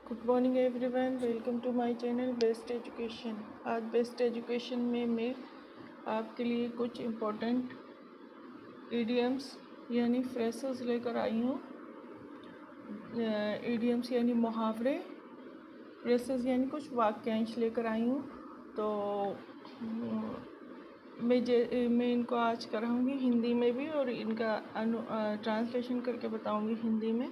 Good morning everyone, welcome to my channel best education. आज best education में मैं आपके लिए कुछ इम्पोर्टेंट इडियम्स यानी फ्रेजेस लेकर आई हूँ। इडियम्स यानी मुहावरे, फ्रेजेस यानी कुछ वाक्यांश लेकर आई हूँ। तो मैं इनको आज कराऊँगी हिंदी में भी और इनका ट्रांसलेशन करके बताऊँगी हिंदी में।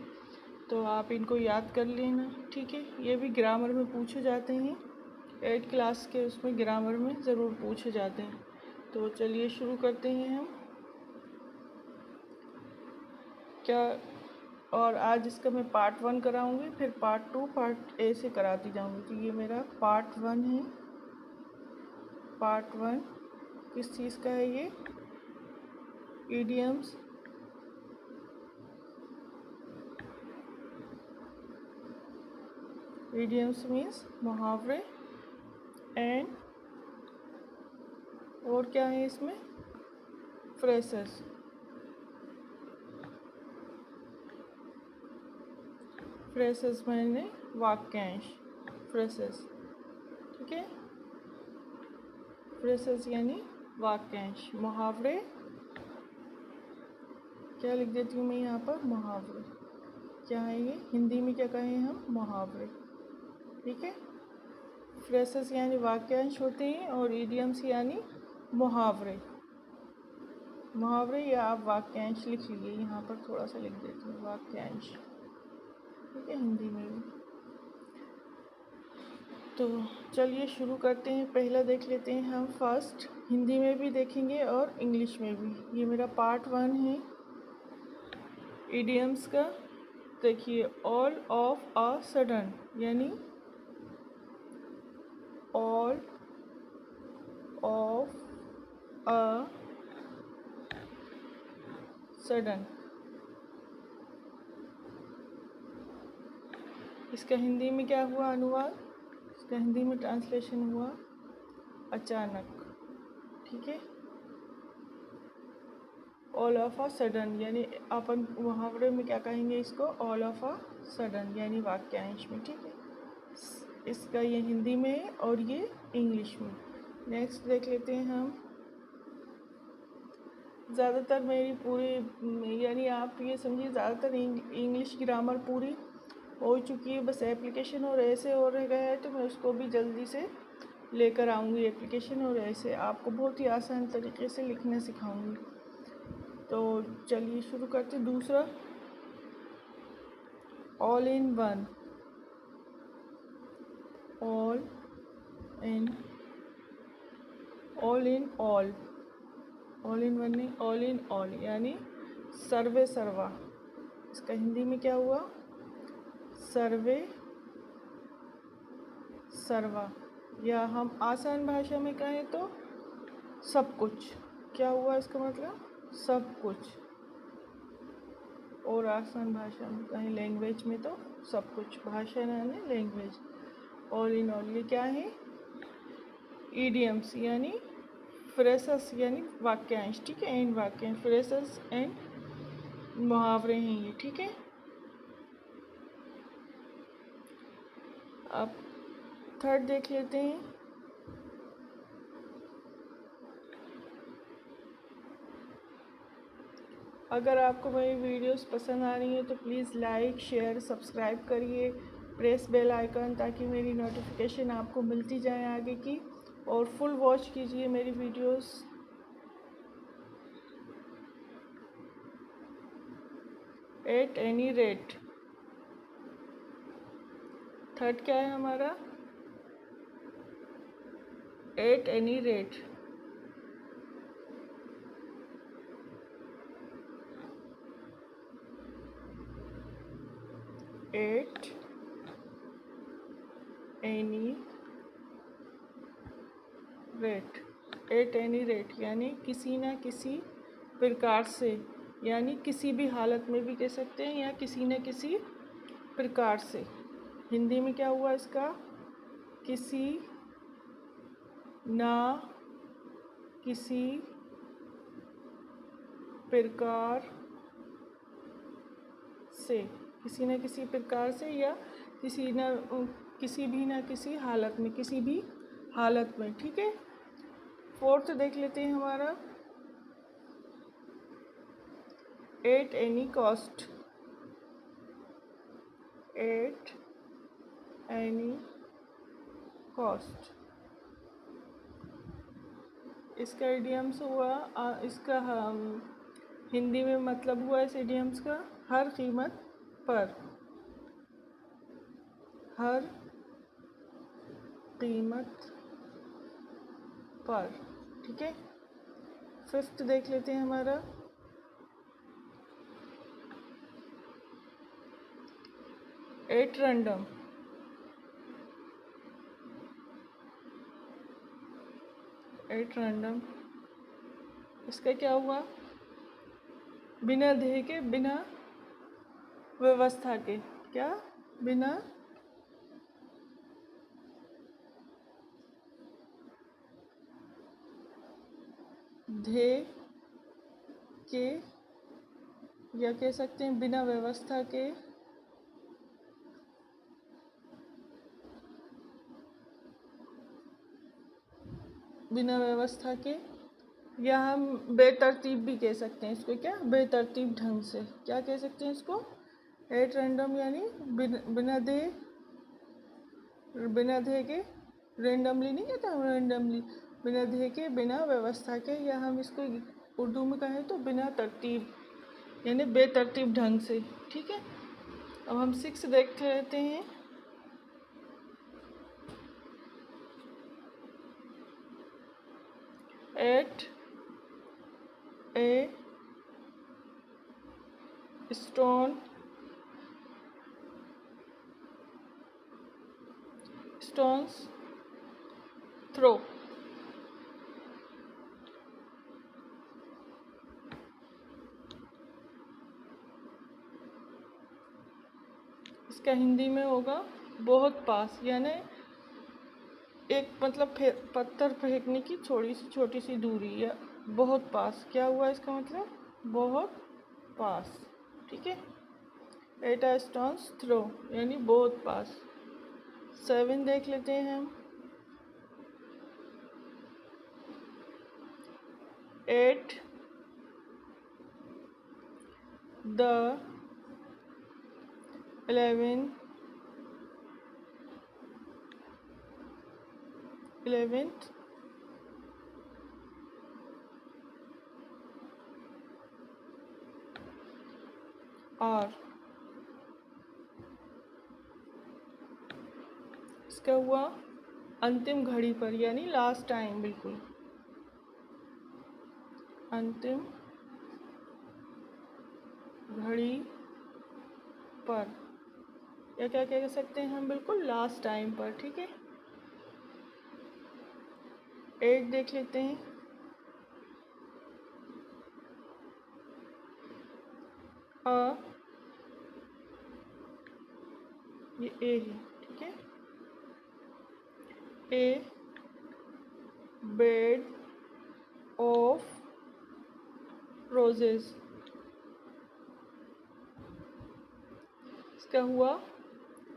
तो आप इनको याद कर लेना, ठीक है। ये भी ग्रामर में पूछे जाते हैं, 8 क्लास के उसमें ग्रामर में ज़रूर पूछे जाते हैं। तो चलिए शुरू करते हैं हम क्या। और आज इसका मैं पार्ट 1 कराऊंगी, फिर पार्ट 2 पार्ट ए से कराती जाऊंगी। तो ये मेरा पार्ट 1 है। पार्ट 1 किस चीज़ का है? ये इडियम्स, इडियम्स मीन्स मुहावरे एंड और क्या है इसमें? फ्रेसेस। फ्रेसेस मैंने वाक्यांश, फ्रेसेस, ठीक है। फ्रेसेस यानी वाक्यांश। मुहावरे क्या लिख देती हूँ मैं यहाँ पर? मुहावरे। क्या है ये? हिंदी में क्या कहें हम? मुहावरे, ठीक है। फ्रेसेस यानी वाक्यांश होते हैं और इडियम्स यानी मुहावरे। मुहावरे या आप वाक्यांश लिख लीजिए, यहाँ पर थोड़ा सा लिख देती हूँ वाक्यांश, ठीक है, हिंदी में भी। तो चलिए शुरू करते हैं। पहला देख लेते हैं हम फर्स्ट, हिंदी में भी देखेंगे और इंग्लिश में भी। ये मेरा पार्ट 1 है इडियम्स का। देखिए, ऑल ऑफ अ सडन यानी ऑल ऑफ अ सडन, इसका हिंदी में क्या हुआ अनुवाद? इसका हिंदी में ट्रांसलेशन हुआ अचानक, ठीक है। ऑल ऑफ अ सडन यानी अपन मुहावरे में क्या कहेंगे इसको? ऑल ऑफ अ सडन यानी वाक्यांश में, ठीक है। इसका ये हिंदी में है और ये इंग्लिश में। नेक्स्ट देख लेते हैं हम। ज़्यादातर मेरी पूरी यानी आप ये समझिए ज़्यादातर इंग्लिश ग्रामर पूरी हो चुकी है, बस एप्लीकेशन और ऐसे और रह गया है। तो मैं उसको भी जल्दी से लेकर आऊँगी। एप्लीकेशन और ऐसे आपको बहुत ही आसान तरीके से लिखना सिखाऊंगी। तो चलिए शुरू करते। दूसरा, all in one, all in, all in all, all in one नहीं, ऑल इन ऑल यानी सर्वे सर्वा। इसका हिंदी में क्या हुआ? सर्वे सर्वा, या हम आसान भाषा में कहें तो सब कुछ। क्या हुआ इसका मतलब? सब कुछ। और आसान भाषा में कहें लैंग्वेज में तो सब कुछ, भाषा यानी लैंग्वेज। ऑल इन ऑल ये क्या है? इडियम्स यानी फ्रेसेस यानी वाक्यांश, ठीक है। एंड वाक्यांश, फ्रेसेस एंड मुहावरे हैं ये, ठीक है। अब थर्ड देख लेते हैं। अगर आपको मेरी वीडियोस पसंद आ रही हैं तो प्लीज़ लाइक, शेयर, सब्सक्राइब करिए, प्रेस बेल आइकन, ताकि मेरी नोटिफिकेशन आपको मिलती जाए आगे की। और फुल वॉच कीजिए मेरी videos. At any rate, third क्या है हमारा? At any rate, at any rate, at any rate यानी किसी न किसी प्रकार से, यानी किसी भी हालत में भी कह सकते हैं, या किसी न किसी प्रकार से। हिंदी में क्या हुआ इसका? किसी ना किसी प्रकार से, किसी न किसी प्रकार से या किसी हालत में, किसी भी हालत में, ठीक है। फोर्थ देख लेते हैं हमारा, at any cost, at any cost, इसका इडियम्स हुआ, इसका हिंदी में मतलब हुआ इस इडियम्स का हर कीमत पर, हर कीमत पर, ठीक है। फिफ्थ देख लेते हैं हमारा, एट रैंडम, एट रैंडम, इसका क्या हुआ, बिना ध्येय के, बिना व्यवस्था के, क्या, बिना ध्येय के, या कह सकते हैं बिना व्यवस्था के, बिना व्यवस्था के, या हम बेतरतीब भी कह सकते हैं इसको, क्या, बेतरतीब ढंग से, क्या कह सकते हैं इसको, एट रैंडम यानी बिना ध्येय के, रेंडमली नहीं कहता हम, रेंडमली, बिना ध्येय के, बिना व्यवस्था के, या हम इसको उर्दू में कहें तो बिना तरतीब यानी बेतरतीब ढंग से, ठीक है। अब हम 6 देख लेते हैं, एट ए स्टोन्स थ्रो, इसका हिंदी में होगा बहुत पास, यानी एक मतलब पत्थर फेंकने की छोटी सी दूरी, या बहुत पास, क्या हुआ इसका मतलब, बहुत पास, ठीक है। एट अ स्टोन्स थ्रो यानी बहुत पास। 7 देख लेते हैं हम, एट द 11th और इसका हुआ अंतिम घड़ी पर, यानी लास्ट टाइम, बिल्कुल अंतिम घड़ी पर, या क्या कह सकते हैं हम, बिल्कुल लास्ट टाइम पर, ठीक है। 8 देख लेते हैं, ये ए है, ठीक है, ए बेड ऑफ रोजेस, इसका हुआ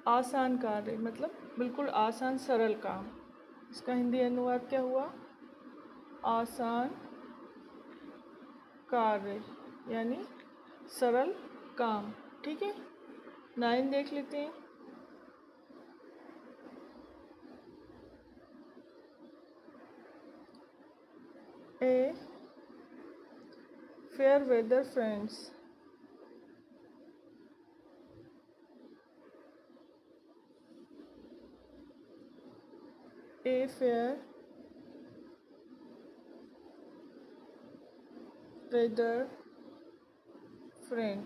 आसान कार्य, मतलब बिल्कुल आसान सरल काम, इसका हिंदी अनुवाद क्या हुआ, आसान कार्य यानी सरल काम, ठीक है। 9 देख लेते हैं, a fair weather friends, a fair weather friend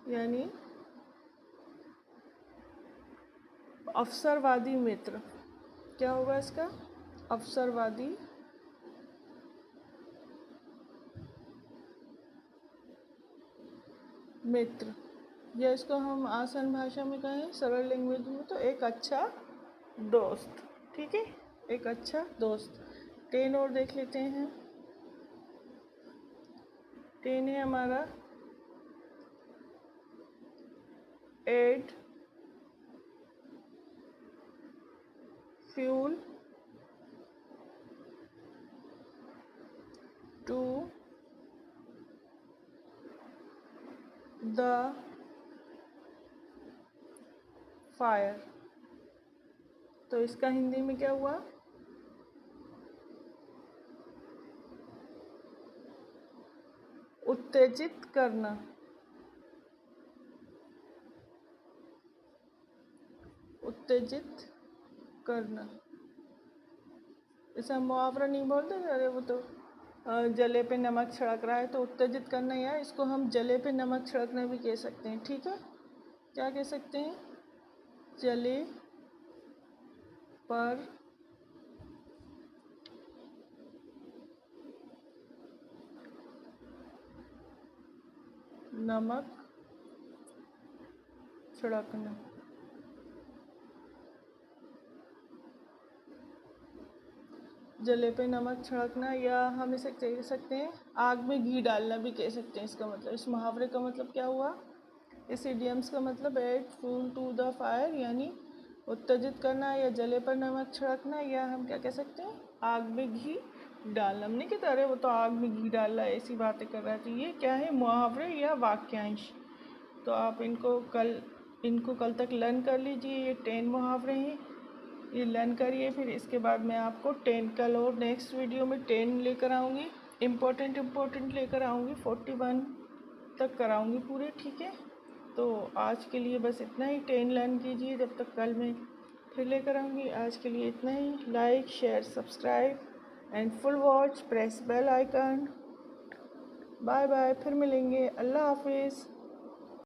यानी अवसरवादी मित्र, क्या होगा इसका, अवसरवादी मित्र, या इसको हम आसान भाषा में कहें, सरल लैंग्वेज में, तो एक अच्छा दोस्त, ठीक है, एक अच्छा दोस्त। 10 और देख लेते हैं, 10 है हमारा, add fuel to the fire. तो इसका हिंदी में क्या हुआ? उत्तेजित करना। उत्तेजित करना। इसे हम मुहावरा नहीं बोलते, अरे वो तो जले पे नमक छिड़क रहा है, तो उत्तेजित करना, या इसको हम जले पे नमक छिड़कना भी कह सकते हैं। ठीक है, क्या कह सकते हैं? जले पर नमक छिड़कना। जले पे नमक छिड़कना, या हम इसे कह सकते हैं आग में घी डालना भी कह सकते हैं। इसका मतलब, इस मुहावरे का मतलब क्या हुआ? इस इडियम्स का मतलब add fuel to the fire, यानी उत्तेजित करना या जले पर नमक छिड़कना, या हम क्या कह सकते हैं? आग में घी डालना। हम नहीं कहते अरे वो तो आग में घी डाल रहा है, ऐसी बातें कर रहा है। तो ये क्या है? मुहावरे या वाक्यांश। तो आप इनको कल तक लर्न कर लीजिए। ये 10 मुहावरे हैं, ये लर्न करिए। फिर इसके बाद मैं आपको 10 कल और नेक्स्ट वीडियो में 10 लेकर आऊँगी, इम्पोर्टेंट लेकर आऊँगी, 41 तक कराऊँगी पूरे। ठीक है, तो आज के लिए बस इतना ही। 10 लर्न कीजिए, जब तक कल मैं फिर लेकर आऊँगी। आज के लिए इतना ही। Like, share, subscribe and full watch, press bell icon. Bye bye, फिर मिलेंगे। अल्लाह हाफिज़।